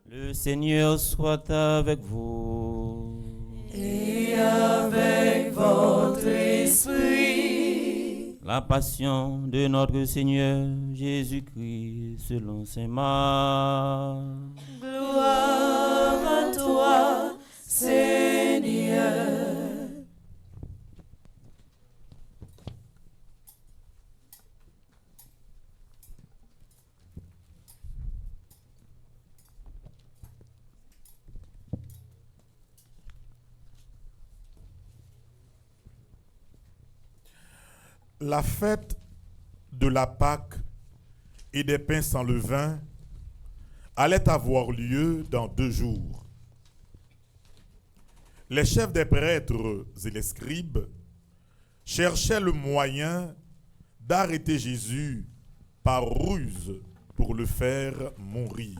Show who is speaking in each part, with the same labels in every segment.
Speaker 1: Le Seigneur soit avec vous.
Speaker 2: Et avec votre esprit.
Speaker 1: La passion de notre Seigneur Jésus-Christ selon saint Marc.
Speaker 2: Gloire à toi, Seigneur.
Speaker 3: La fête de la Pâque et des pains sans levain allait avoir lieu dans 2 jours. Les chefs des prêtres et les scribes cherchaient le moyen d'arrêter Jésus par ruse pour le faire mourir.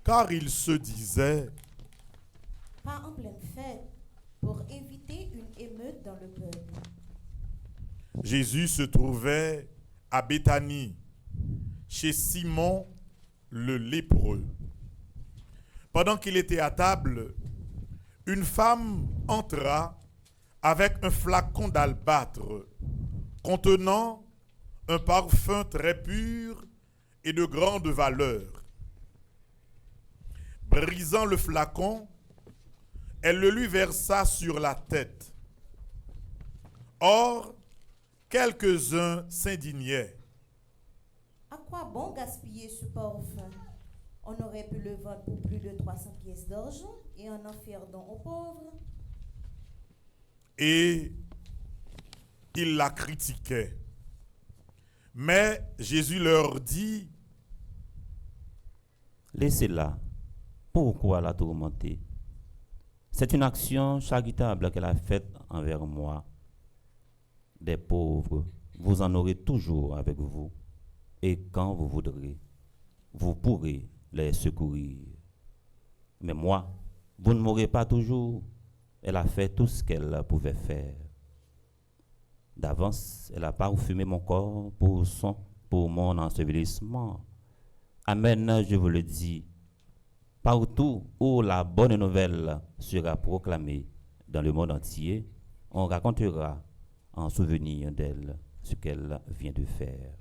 Speaker 3: Car ils se disaient:
Speaker 4: pas en pleine fête, pour éviter une émeute dans le peuple.
Speaker 3: Jésus se trouvait à Béthanie, chez Simon le lépreux. Pendant qu'il était à table, une femme entra avec un flacon d'albâtre contenant un parfum très pur et de grande valeur. Brisant le flacon, elle le lui versa sur la tête. Or, quelques-uns s'indignaient.
Speaker 4: À quoi bon gaspiller ce parfum? On aurait pu le vendre pour plus de 300 pièces d'argent et en faire don aux pauvres.
Speaker 3: Et ils la critiquaient. Mais Jésus leur dit:
Speaker 1: Laissez-la. Pourquoi la tourmenter? C'est une action charitable qu'elle a faite envers moi. Des pauvres, vous en aurez toujours avec vous, et quand vous voudrez, vous pourrez les secourir. Mais moi, vous ne m'aurez pas toujours. Elle a fait tout ce qu'elle pouvait faire. D'avance, elle a parfumé mon corps pour mon ensevelissement. Amen, je vous le dis. Partout où la bonne nouvelle sera proclamée dans le monde entier, on racontera en souvenir d'elle ce qu'elle vient de faire.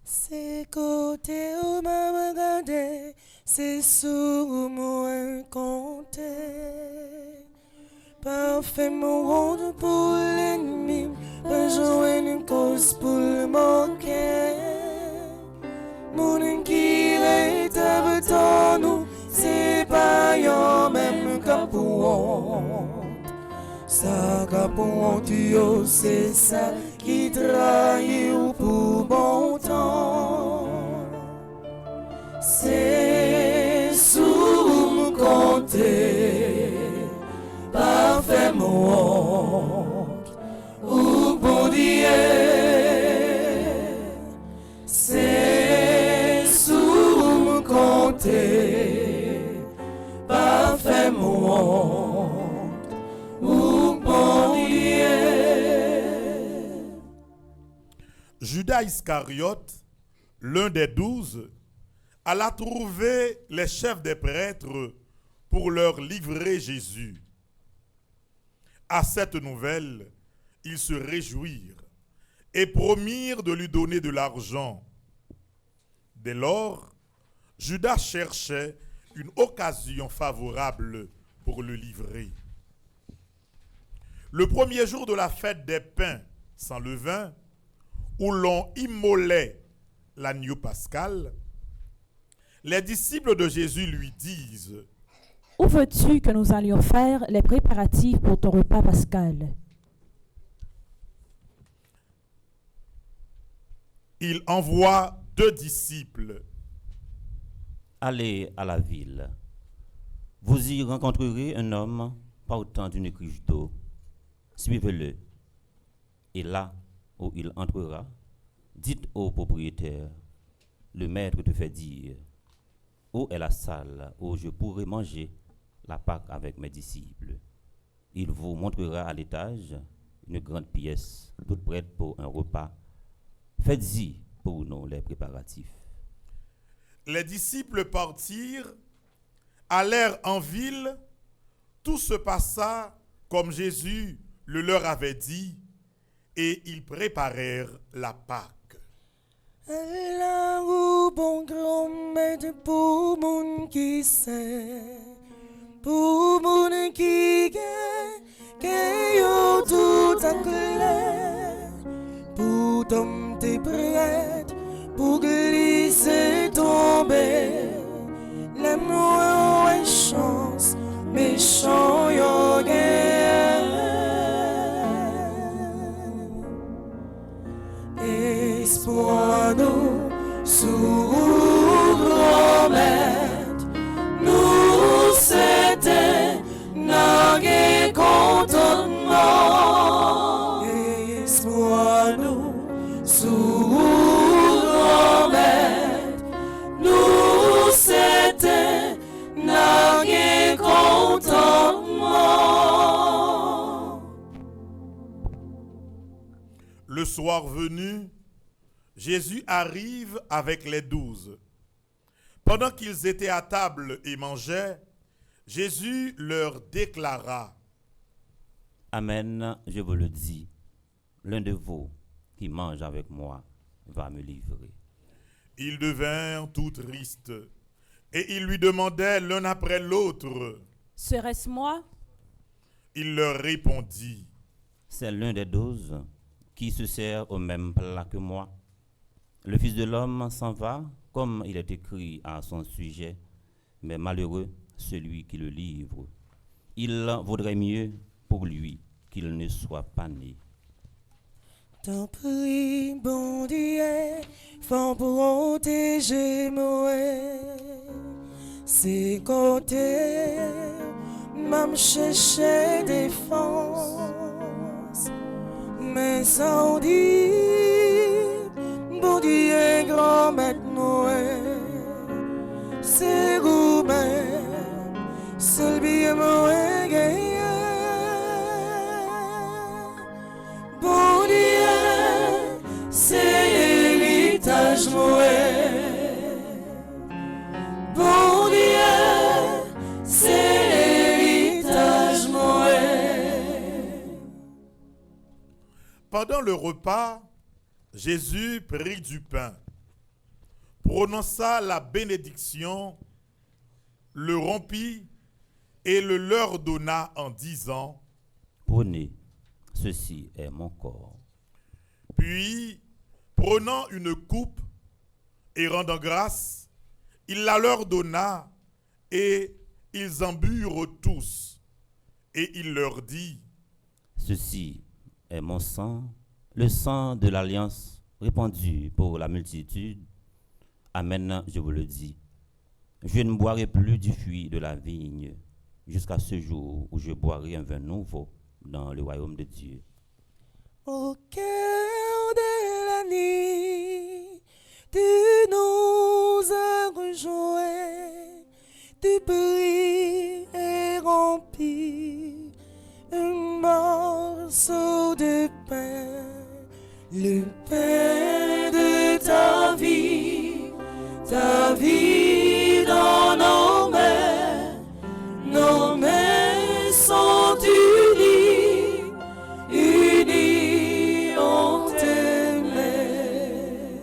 Speaker 2: C'est côté où m'a regardé, c'est sous moi compté. Parfait mon ronde pour l'ennemi, pas jouer une cause pour le manquer. Mon qui est avec nous, c'est pas yon même capouon. Ça capouon tuyau, c'est ça qui trahit ou pour bon temps. C'est sous me compter, parfaitement, ou bon Dieu. C'est sous me compter, parfaitement, ou bon Dieu.
Speaker 3: Judas Iscariote, l'un des 12, alla trouver les chefs des prêtres pour leur livrer Jésus. À cette nouvelle, ils se réjouirent et promirent de lui donner de l'argent. Dès lors, Judas cherchait une occasion favorable pour le livrer. Le premier jour de la fête des pains sans levain, où l'on immolait l'agneau pascal, les disciples de Jésus lui disent:
Speaker 5: Où veux-tu que nous allions faire les préparatifs pour ton repas pascal?
Speaker 3: Il envoie 2 disciples.
Speaker 1: Allez à la ville. Vous y rencontrerez un homme portant une cruche d'eau. Suivez-le. Et là où il entrera, dites au propriétaire: le maître te fait dire: où est la salle où je pourrai manger la Pâque avec mes disciples? Il vous montrera à l'étage une grande pièce, toute prête pour un repas. Faites-y pour nous les préparatifs.
Speaker 3: Les disciples partirent, allèrent en ville. Tout se passa comme Jésus le leur avait dit, et ils préparèrent la Pâque.
Speaker 2: La roue bon grand-mère pour moun qui sait, pour moun qui yo tout en colère, pour tomber prête, pour glisser tomber, les noix chance, méchant yo espoir nous soumettre, nous c'était n'agé contentement. Espoir nous soumettre, nous c'était n'agé contentement.
Speaker 3: Le soir venu, Jésus arrive avec les 12. Pendant qu'ils étaient à table et mangeaient, Jésus leur déclara:
Speaker 1: Amen, je vous le dis, l'un de vous qui mange avec moi va me livrer.
Speaker 3: Ils devinrent tout tristes, et ils lui demandaient l'un après l'autre.
Speaker 5: Serait-ce moi?
Speaker 3: Il leur répondit:
Speaker 1: C'est l'un des 12 qui se sert au même plat que moi. Le Fils de l'homme s'en va, comme il est écrit à son sujet, mais malheureux celui qui le livre. Il vaudrait mieux pour lui qu'il ne soit pas né.
Speaker 2: Tant pis, bon Dieu, faut protéger moi. C'est côté, m'am chercher défense. Mais sans dire, bon Dieu, grand maître Noël, c'est vous-même, seul bien moi gagné. Bon Dieu, c'est héritage Noël. Bon Dieu, c'est héritage Noël.
Speaker 3: Pendant le repas, Jésus prit du pain, prononça la bénédiction, le rompit et le leur donna en disant:
Speaker 1: Prenez, ceci est mon corps.
Speaker 3: Puis, prenant une coupe et rendant grâce, il la leur donna et ils en burent tous. Et il leur dit:
Speaker 1: Ceci est mon sang, le sang de l'alliance répandu pour la multitude. Amen, je vous le dis. Je ne boirai plus du fruit de la vigne jusqu'à ce jour où je boirai un vin nouveau dans le royaume de Dieu.
Speaker 2: Au cœur de la nuit, tu nous as rejoints, tu pries et remplis un morceau de pain, le pain de ta vie dans nos mains sont unies, on t'aimait.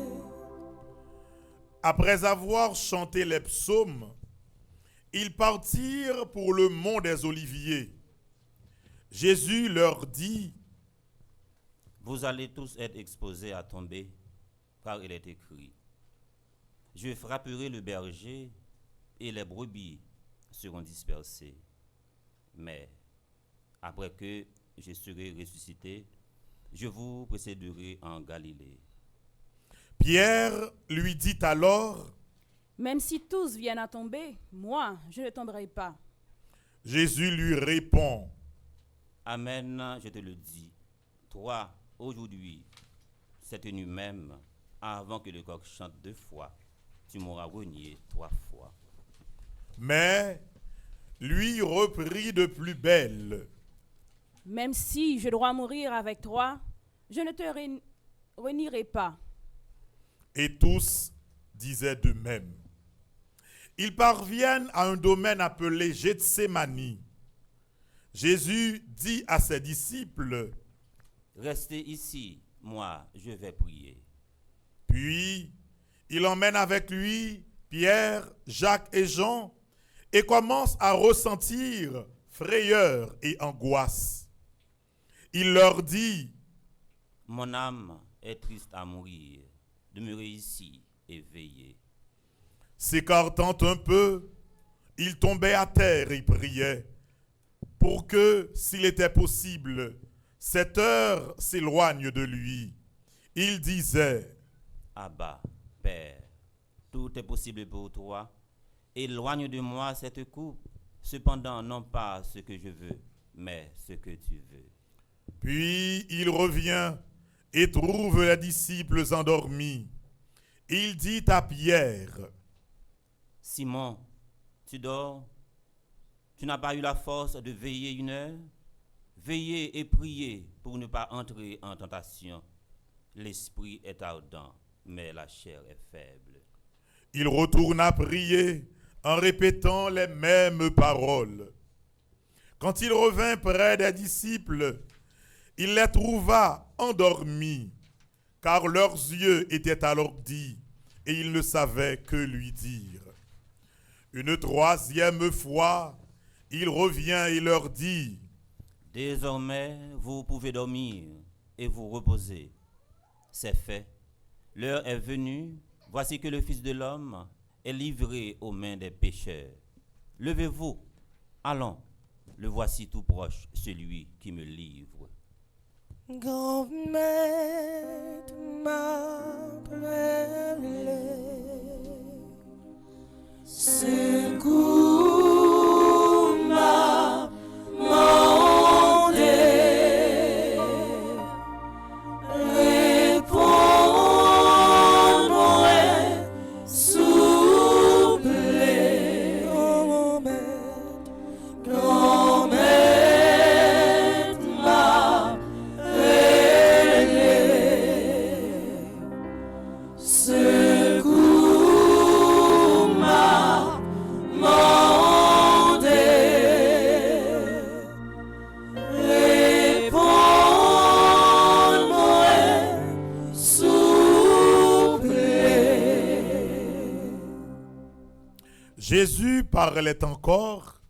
Speaker 3: Après avoir chanté les psaumes, ils partirent pour le mont des Oliviers. Jésus leur dit:
Speaker 1: Vous allez tous être exposés à tomber, car il est écrit: Je frapperai le berger et les brebis seront dispersées. Mais après que je serai ressuscité, je vous précéderai en Galilée.
Speaker 3: Pierre lui dit alors:
Speaker 5: Même si tous viennent à tomber, moi, je ne tomberai pas.
Speaker 3: Jésus lui répond:
Speaker 1: Amen, je te le dis, toi, aujourd'hui, cette nuit même, avant que le coq chante 2 fois, tu m'auras renié 3 fois.
Speaker 3: Mais lui reprit de plus belle:
Speaker 5: Même si je dois mourir avec toi, je ne te renierai pas.
Speaker 3: Et tous disaient de même. Ils parviennent à un domaine appelé Gethsémani. Jésus dit à ses disciples,
Speaker 1: Restez ici, moi, je vais prier.
Speaker 3: puis il emmène avec lui Pierre, Jacques et Jean et commence à ressentir frayeur et angoisse. Il leur dit,
Speaker 1: Mon âme est triste à mourir. Demeurez ici et veillez.
Speaker 3: s'écartant un peu, il tombait à terre et priait pour que, s'il était possible, cette heure s'éloigne de lui. Il disait,
Speaker 1: Abba, Père, tout est possible pour toi. Éloigne de moi cette coupe. Cependant, non pas ce que je veux, mais ce que tu veux.
Speaker 3: puis il revient et trouve les disciples endormis. Il dit à Pierre,
Speaker 1: Simon, tu dors? Tu n'as pas eu la force de veiller une heure? Veillez et priez pour ne pas entrer en tentation. L'esprit est ardent, mais la chair est faible.
Speaker 3: il retourna prier en répétant les mêmes paroles. Quand il revint près des disciples, il les trouva endormis, car leurs yeux étaient alourdis et ils ne savaient que lui dire. Une troisième fois, il revient et leur dit,
Speaker 1: Désormais, vous pouvez dormir et vous reposer. C'est fait. L'heure est venue. Voici que le Fils de l'homme est livré aux mains des pécheurs. Levez-vous. Allons. Le voici tout proche, celui qui me livre.
Speaker 2: Grand maître m'a prévenu, secours m'a mandé, réponds-moi, souple, grand maître m'a secours m'a mandé, réponds-moi, souple.
Speaker 3: Jésus parlait encore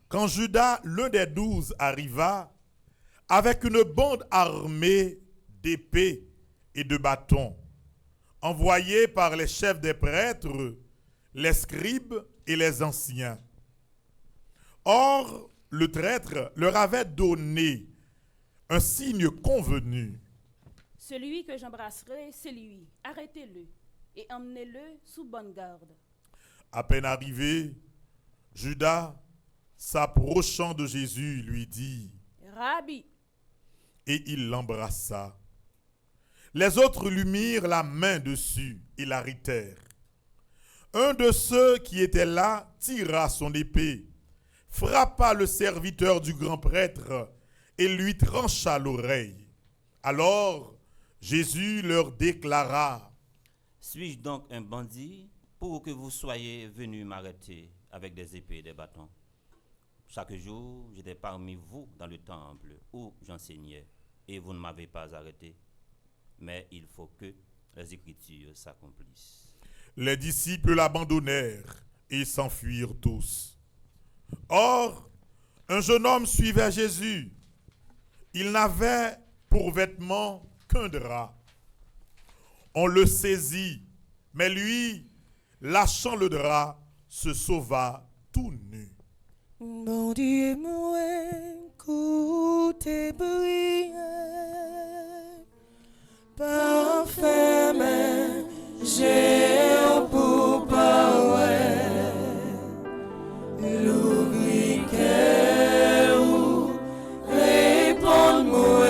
Speaker 3: quand Judas, l'un des 12, arriva avec une bande armée d'épées et de bâtons, envoyés par les chefs des prêtres, les scribes et les anciens. Or, le traître leur avait donné un signe convenu.
Speaker 5: Celui que j'embrasserai, c'est lui. Arrêtez-le et emmenez-le sous bonne garde.
Speaker 3: À peine arrivé, Judas, s'approchant de Jésus, lui dit,
Speaker 5: Rabbi,
Speaker 3: et il l'embrassa. Les autres lui mirent la main dessus et l'arrêtèrent. Un de ceux qui étaient là tira son épée, frappa le serviteur du grand prêtre et lui trancha l'oreille. Alors Jésus leur déclara,
Speaker 1: Suis-je donc un bandit pour que vous soyez venus m'arrêter avec des épées et des bâtons? Chaque jour, j'étais parmi vous dans le temple où j'enseignais et vous ne m'avez pas arrêté. Mais il faut que les Écritures s'accomplissent.
Speaker 3: Les disciples l'abandonnèrent et s'enfuirent tous. Or, un jeune homme suivait Jésus. Il n'avait pour vêtement qu'un drap. On le saisit, mais lui, lâchant le drap, se sauva tout nu.
Speaker 2: Mon Dieu, moi, écoutez briller, parfait, mais j'ai pour parler, l'ouvrir cœur, répondre-moi,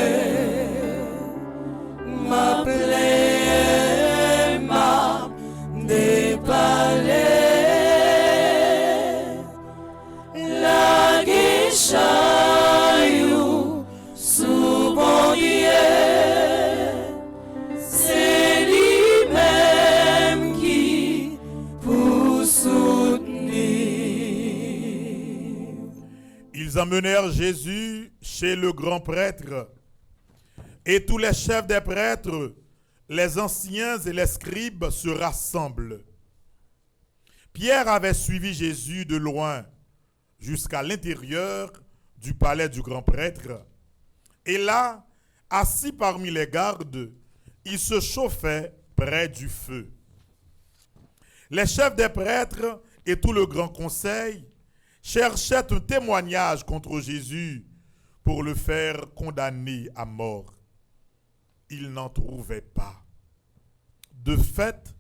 Speaker 2: m'appeler, m'a déparler. La guichayou
Speaker 3: emmenèrent Jésus chez le grand prêtre, et tous les chefs des prêtres, les anciens et les scribes se rassemblent. Pierre avait suivi Jésus de loin jusqu'à l'intérieur du palais du grand prêtre, et là, assis parmi les gardes, il se chauffait près du feu. Les chefs des prêtres et tout le grand conseil cherchaient un témoignage contre Jésus pour le faire condamner à mort. Ils n'en trouvaient pas. De fait,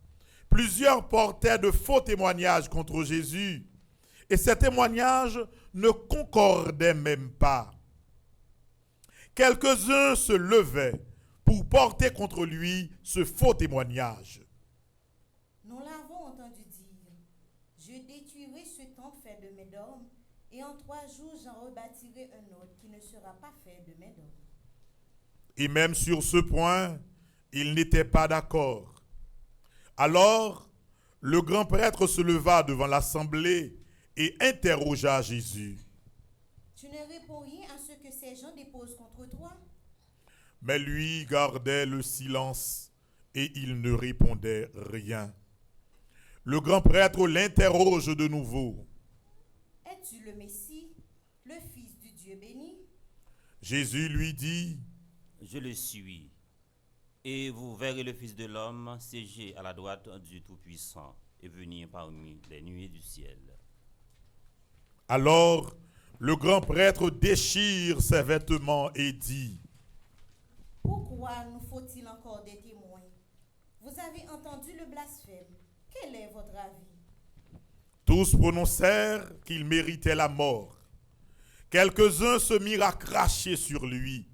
Speaker 3: plusieurs portaient de faux témoignages contre Jésus, et ces témoignages ne concordaient même pas. Quelques-uns se levaient pour porter contre lui ce faux témoignage.
Speaker 4: Nous l'avons entendu dire, je détruirai ce temple fait de mes d'hommes, et en 3 jours j'en rebâtirai un autre qui ne sera pas fait de mes d'hommes.
Speaker 3: Et même sur ce point, ils n'étaient pas d'accord. Alors, le grand prêtre se leva devant l'assemblée et interrogea Jésus.
Speaker 4: Tu ne réponds rien à ce que ces gens déposent contre toi?
Speaker 3: Mais lui gardait le silence et il ne répondait rien. Le grand prêtre l'interroge de nouveau.
Speaker 4: Es-tu le Messie, le Fils du Dieu béni?
Speaker 3: Jésus lui dit,
Speaker 1: Je le suis. Et vous verrez le Fils de l'homme siéger à la droite du Tout-Puissant et venir parmi les nuées du ciel.
Speaker 3: alors le grand prêtre déchire ses vêtements et dit,
Speaker 4: Pourquoi nous faut-il encore des témoins? Vous avez entendu le blasphème. Quel est votre avis?
Speaker 3: tous prononcèrent qu'il méritait la mort. Quelques-uns se mirent à cracher sur lui,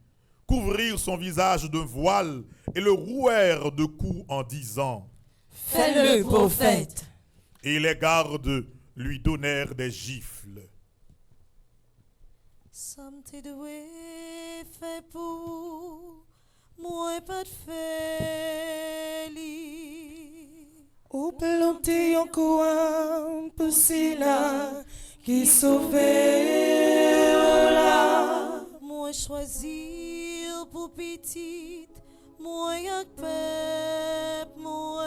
Speaker 3: couvrirent son visage d'un voile et le rouèrent de coups en disant,
Speaker 2: Fais-le prophète.
Speaker 3: et les gardes lui donnèrent des gifles.
Speaker 2: Somme te doué fait pour moi pas de fait Ou planter en coin pour cela qui sauvait là. Moi choisir pour petite, moi yak pep moi.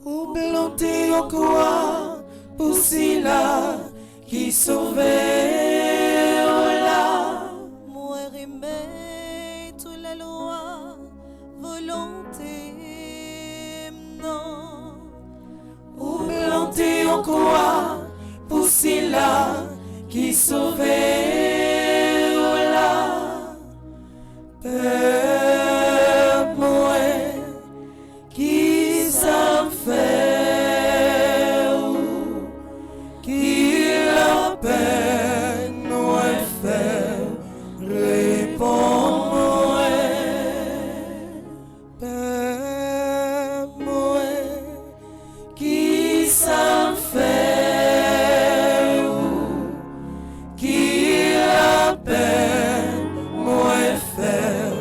Speaker 2: Ou planter en coin pour cela qui sauvait là. Moi remets toute la loi, volonté non. Ou planter en quoi pour cela qui sauvait là. Peuple moi qui s'en fait qui la peine nous fait répondre Peuple moi qui s'en fait qui la peine nous fait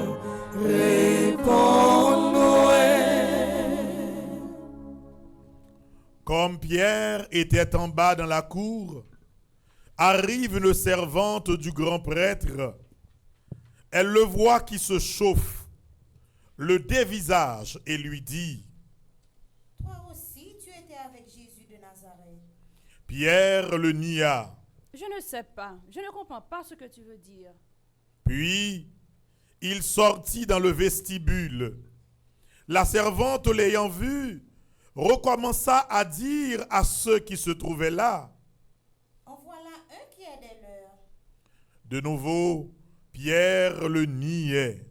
Speaker 2: répondre.
Speaker 3: Comme Pierre était en bas dans la cour, arrive une servante du grand prêtre. Elle le voit qui se chauffe, le dévisage et lui dit,
Speaker 4: Toi aussi, tu étais avec Jésus de Nazareth.
Speaker 3: Pierre le nia.
Speaker 5: Je ne sais pas, je ne comprends pas ce que tu veux dire.
Speaker 3: Puis, il sortit dans le vestibule. La servante l'ayant vu, recommença à dire à ceux qui se trouvaient là.
Speaker 4: En voilà un qui est des leurs.
Speaker 3: De nouveau, Pierre le niait.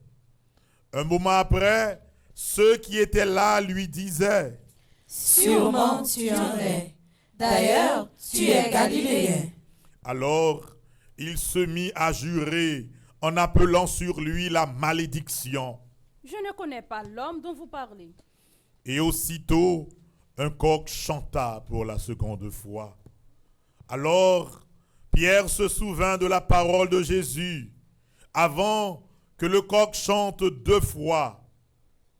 Speaker 3: Un moment après, ceux qui étaient là lui disaient,
Speaker 2: Sûrement tu en es. D'ailleurs, tu es galiléen.
Speaker 3: alors il se mit à jurer en appelant sur lui la malédiction.
Speaker 5: Je ne connais pas l'homme dont vous parlez.
Speaker 3: Et aussitôt, un coq chanta pour la seconde fois. Alors, Pierre se souvint de la parole de Jésus. Avant que le coq chante 2 fois,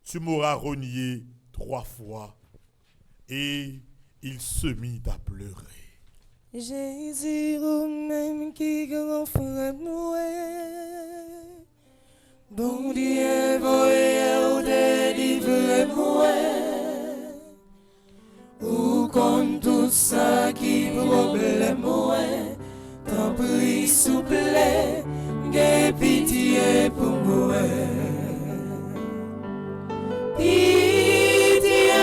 Speaker 3: tu m'auras renié 3 fois. Et il se mit à pleurer.
Speaker 2: Jésus, ou même qui grand frère moi. Bon Dieu, voyez ou délivre moi. Ou contre tout ça qui problème moi. T'en prie, s'il vous plaît, aie pitié pour moi. Pitié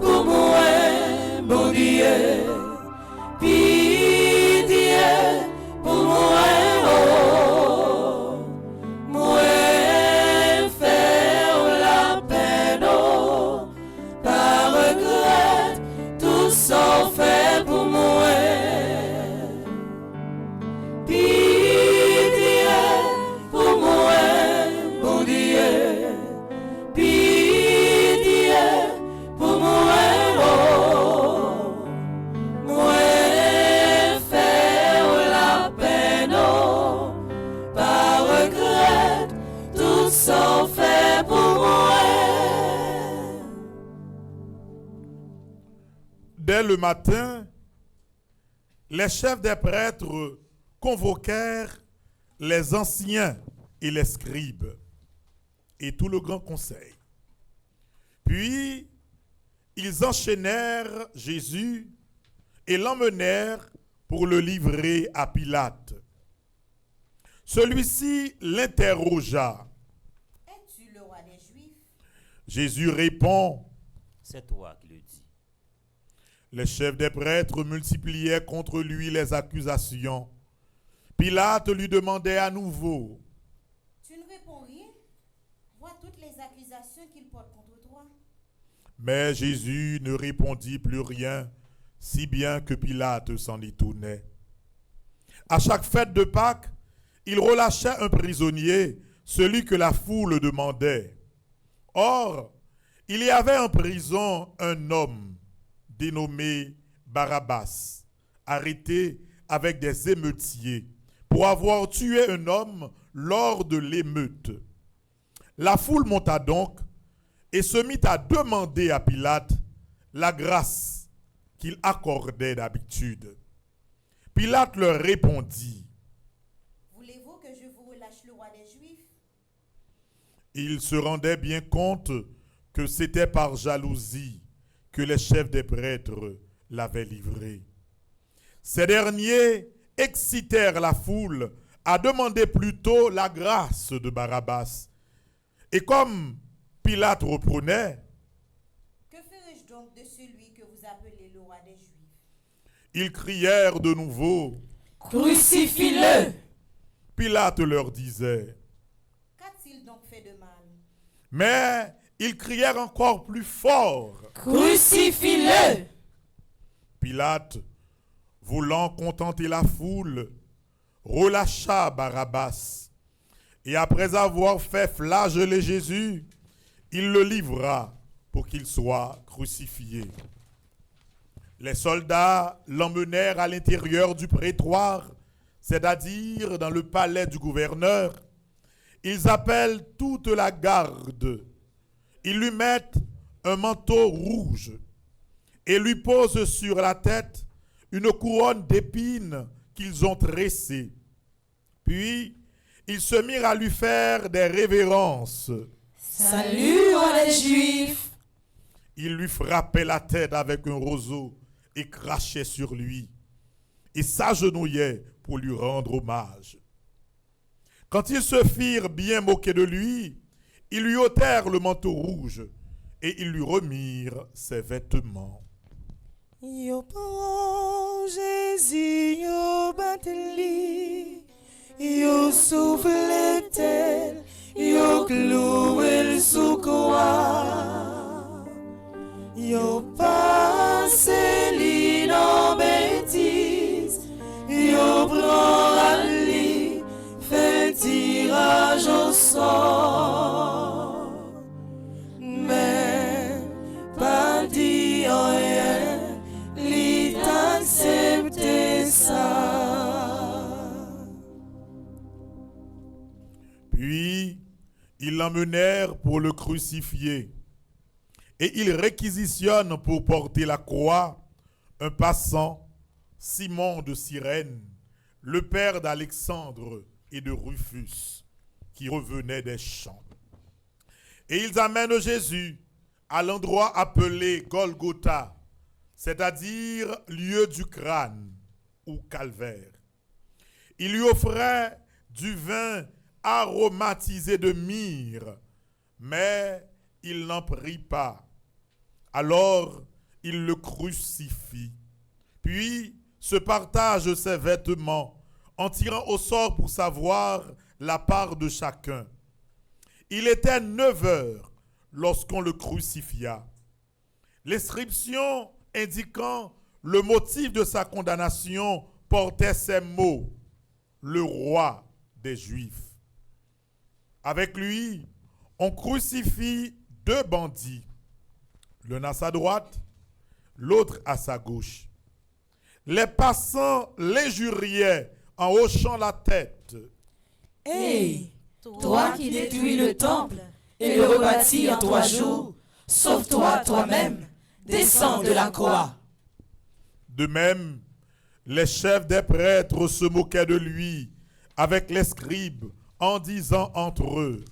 Speaker 2: pour moi, bon Dieu. Pitié pour moi, oh. Moi faire la peine, oh. Par regret, tout ça fait pour moi. Pitié pour moi, bon Dieu. Pitié pour moi, oh. Moi faire la peine, oh. Par regret, tout ça fait pour moi.
Speaker 3: Dès le matin, les chefs des prêtres convoquèrent les anciens et les scribes et tout le grand conseil. Puis, ils enchaînèrent Jésus et l'emmenèrent pour le livrer à Pilate. Celui-ci l'interrogea.
Speaker 4: Es-tu le roi des Juifs?
Speaker 3: Jésus répond.
Speaker 1: C'est toi qui le dis.
Speaker 3: Les chefs des prêtres multipliaient contre lui les accusations. Pilate lui demandait à nouveau.
Speaker 4: Tu ne réponds rien? Vois toutes les accusations qu'il porte contre toi.
Speaker 3: Mais Jésus ne répondit plus rien, si bien que Pilate s'en étonnait. À chaque fête de Pâques, il relâchait un prisonnier, celui que la foule demandait. Or, il y avait en prison un homme dénommé Barabbas, arrêté avec des émeutiers pour avoir tué un homme lors de l'émeute. La foule monta donc et se mit à demander à Pilate la grâce qu'il accordait d'habitude. Pilate leur répondit.
Speaker 4: Voulez-vous que je vous relâche le roi des Juifs?
Speaker 3: Il se rendait bien compte que c'était par jalousie que les chefs des prêtres l'avaient livré. Ces derniers excitèrent la foule à demander plutôt la grâce de Barabbas. Et comme Pilate reprenait,
Speaker 4: Que ferai-je donc de celui que vous appelez le roi des Juifs?
Speaker 3: ils crièrent de nouveau.
Speaker 2: Crucifie-le!
Speaker 3: Pilate leur disait.
Speaker 4: Qu'a-t-il donc fait de mal?
Speaker 3: Mais ils crièrent encore plus fort.
Speaker 2: Crucifie-le!
Speaker 3: Pilate, voulant contenter la foule, relâcha Barabbas. Et après avoir fait flageller Jésus, il le livra pour qu'il soit crucifié. Les soldats l'emmenèrent à l'intérieur du prétoire, c'est-à-dire dans le palais du gouverneur. Ils appellent toute la garde. Ils lui mettent un manteau rouge et lui posent sur la tête une couronne d'épines qu'ils ont tressée. Puis, ils se mirent à lui faire des révérences.
Speaker 2: Salut, roi des Juifs!
Speaker 3: Ils lui frappaient la tête avec un roseau et crachaient sur lui et s'agenouillaient pour lui rendre hommage. Quand ils se firent bien moquer de lui, ils lui ôtèrent le manteau rouge et ils lui remirent ses vêtements.
Speaker 2: Yo prend Jésus, yo bateli, yo souffle tel, yo cloué sous croix, yo passe li dans bêtise, yo prend à li, fait tirage au sort, mais pas dit rien. Accepter ça.
Speaker 3: Puis, ils l'emmenèrent pour le crucifier. Et ils réquisitionnent pour porter la croix un passant Simon de Cyrène, le père d'Alexandre et de Rufus, qui revenaient des champs. Et ils amènent Jésus à l'endroit appelé Golgotha, c'est-à-dire lieu du crâne ou calvaire. Ils lui offraient du vin aromatisé de myrrhe, mais il n'en prit pas. Alors il le crucifie, puis se partage ses vêtements en tirant au sort pour savoir la part de chacun. Il était 9 heures lorsqu'on le crucifia. L'inscription indiquant le motif de sa condamnation portait ces mots: le roi des Juifs. Avec lui, on crucifie 2 bandits, l'un à sa droite, l'autre à sa gauche. Les passants l'injuriaient en hochant la tête.
Speaker 2: Hé, toi qui détruis le temple et le rebâtis en 3 jours, sauve-toi toi-même, descends de la croix.
Speaker 3: De même, les chefs des prêtres se moquaient de lui avec les scribes en disant entre eux: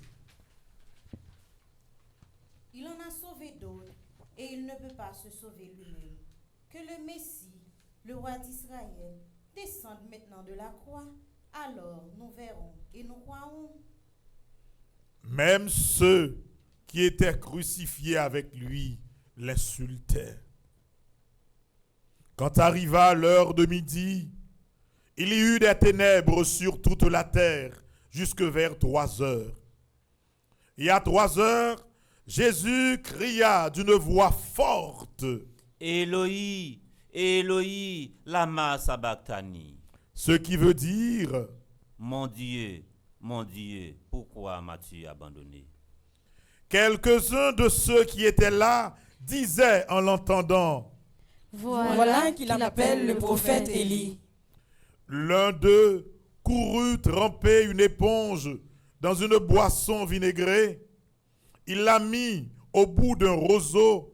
Speaker 4: Il en a sauvé d'autres, et il ne peut pas se sauver lui-même. Que le Messie, le roi d'Israël, descende maintenant de la croix, alors nous verrons et nous croirons.
Speaker 3: Même ceux qui étaient crucifiés avec lui l'insultaient. Quand arriva l'heure de midi, il y eut des ténèbres sur toute la terre jusque vers 3 heures. Et à 3 heures, Jésus cria d'une voix forte:
Speaker 1: Éloi, Éloi, lama sabachthani.
Speaker 3: Ce qui veut dire:
Speaker 1: Mon Dieu, pourquoi m'as-tu abandonné?
Speaker 3: Quelques-uns de ceux qui étaient là disaient en l'entendant:
Speaker 2: Voilà qu'il appelle le prophète Élie.
Speaker 3: L'un d'eux courut tremper une éponge dans une boisson vinaigrée. Il la mit au bout d'un roseau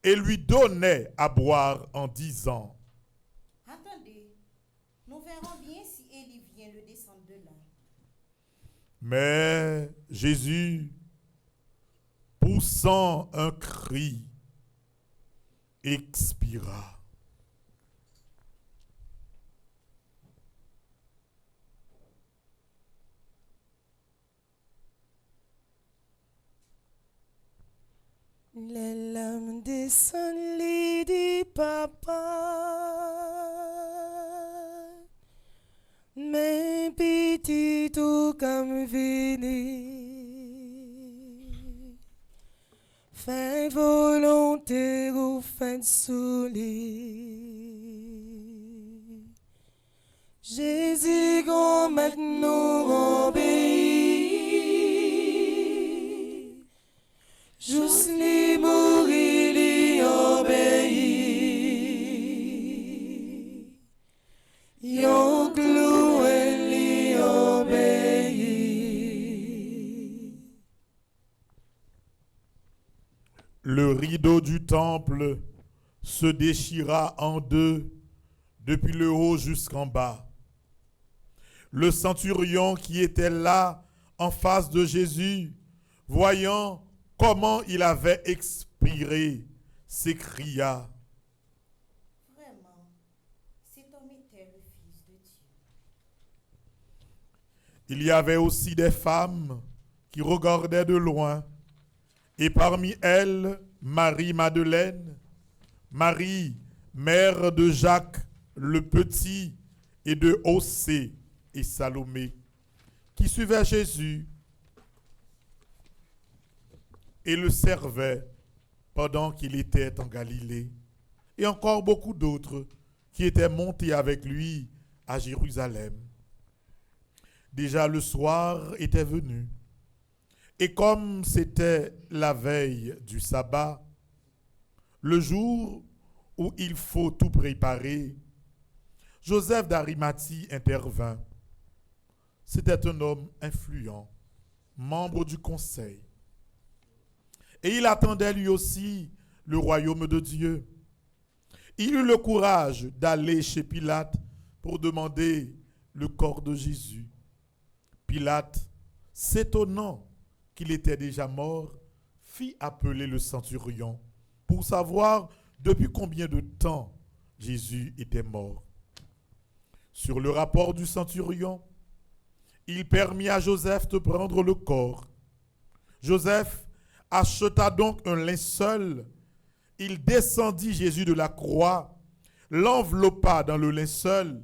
Speaker 3: et lui donnait à boire en disant:
Speaker 4: Attendez, nous verrons bien si Élie vient le descendre de là.
Speaker 3: Mais Jésus, poussant un cri, expira.
Speaker 2: Les larmes descendent, les dit papa. Mais petit tout comme vini. Fin volonté ou fin souli. Jésus grand maintenant obéit. Juste li mourir, li obéit. Yon cloué, li obéit.
Speaker 3: Le rideau du temple se déchira en 2 depuis le haut jusqu'en bas. Le centurion qui était là en face de Jésus, voyant comment il avait expiré, s'écria:
Speaker 4: Vraiment, cet homme était le Fils de Dieu.
Speaker 3: Il y avait aussi des femmes qui regardaient de loin, et parmi elles, Marie-Madeleine, Marie, mère de Jacques le Petit et de Ossée et Salomé, qui suivaient Jésus et le servaient pendant qu'il était en Galilée, et encore beaucoup d'autres qui étaient montés avec lui à Jérusalem. Déjà le soir était venu, et comme c'était la veille du sabbat, le jour où il faut tout préparer, Joseph d'Arimathie intervint. C'était un homme influent, membre du conseil. Et il attendait lui aussi le royaume de Dieu. il eut le courage d'aller chez Pilate pour demander le corps de Jésus. Pilate, s'étonnant qu'il était déjà mort, fit appeler le centurion pour savoir depuis combien de temps Jésus était mort. Sur le rapport du centurion, il permit à Joseph de prendre le corps. Joseph acheta donc un linceul. Il descendit Jésus de la croix, l'enveloppa dans le linceul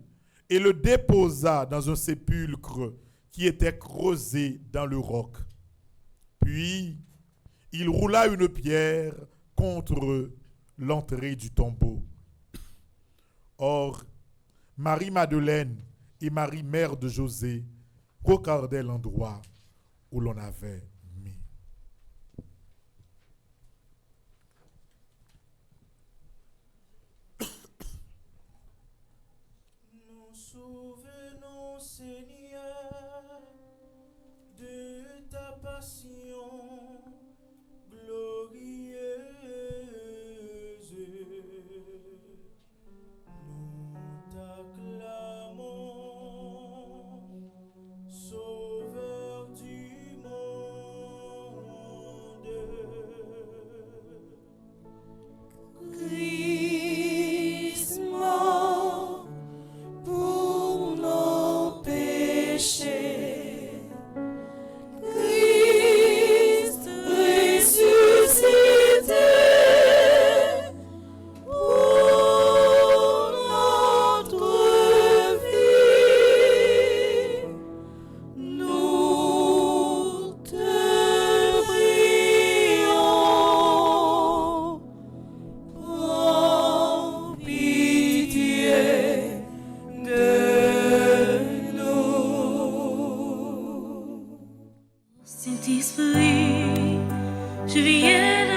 Speaker 3: et le déposa dans un sépulcre qui était creusé dans le roc. Puis, il roula une pierre contre l'entrée du tombeau. Or, Marie-Madeleine et Marie, mère de José, regardaient l'endroit où l'on avait mis.
Speaker 2: Nous souvenons, Seigneur, de ta passion glorieuse. Nous t'acclamons, Sauveur du monde. Christ mort pour nos péchés. Christ ressuscité pour notre vie. Nous te prions, prends pitié de nous.
Speaker 6: Saint-Esprit, je viens